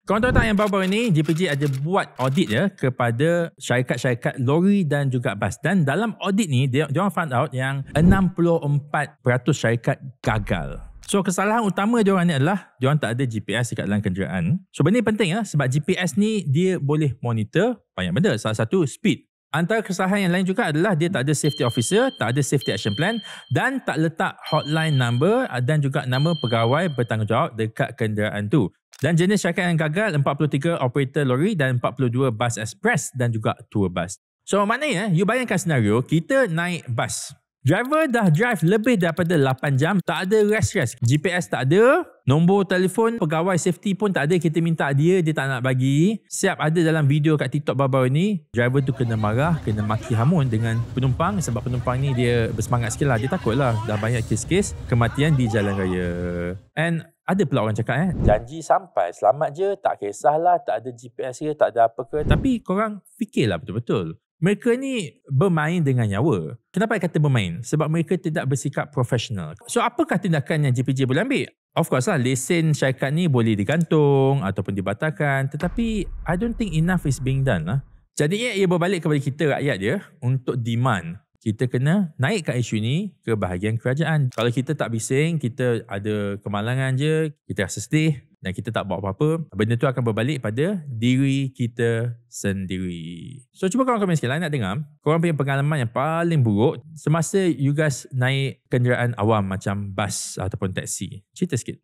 Korang tahu tak yang baru-baru ni JPJ ada buat audit ya kepada syarikat-syarikat lori dan juga bas. Dan dalam audit ni dia orang found out yang 64% syarikat gagal. So kesalahan utama diorang ni adalah diorang tak ada GPS dekat dalam kenderaan. So benda ni penting ya sebab GPS ni dia boleh monitor banyak benda. Salah satu speed. Antara kesalahan yang lain juga adalah dia tak ada safety officer, tak ada safety action plan dan tak letak hotline number dan juga nama pegawai bertanggungjawab dekat kenderaan tu. Dan jenis syarikat yang gagal 43 operator lori dan 42 bas express dan juga tour bus. So maknanya you bayangkan senario kita naik bas. Driver dah drive lebih daripada 8 jam, tak ada rest. GPS tak ada, nombor telefon pegawai safety pun tak ada, kita minta dia tak nak bagi. Siap ada dalam video kat TikTok baru-baru ni, driver tu kena marah, kena maki hamun dengan penumpang sebab penumpang ni dia bersemangat sikit lah, dia takut lah dah banyak kes-kes kematian di jalan raya. And ada pula orang cakap janji sampai selamat je, tak kisahlah tak ada GPS ke, tak ada apa ke. Tapi korang fikirlah betul-betul. Mereka ni bermain dengan nyawa. Kenapa saya kata bermain? Sebab mereka tidak bersikap profesional. So apakah tindakan yang JPJ boleh ambil? Of course lah, lesen syarikat ni boleh digantung ataupun dibatalkan. Tetapi I don't think enough is being done lah. Jadi ia berbalik kepada kita rakyat dia untuk demand. Kita kena naikkan isu ni ke bahagian kerajaan. Kalau kita tak bising, kita ada kemalangan je, kita rasa sedih dan kita tak buat apa-apa, benda tu akan berbalik pada diri kita sendiri. So cuba korang komen sikit lah, nak dengar korang punya pengalaman yang paling buruk semasa you guys naik kenderaan awam macam bas ataupun taksi. Cerita sikit.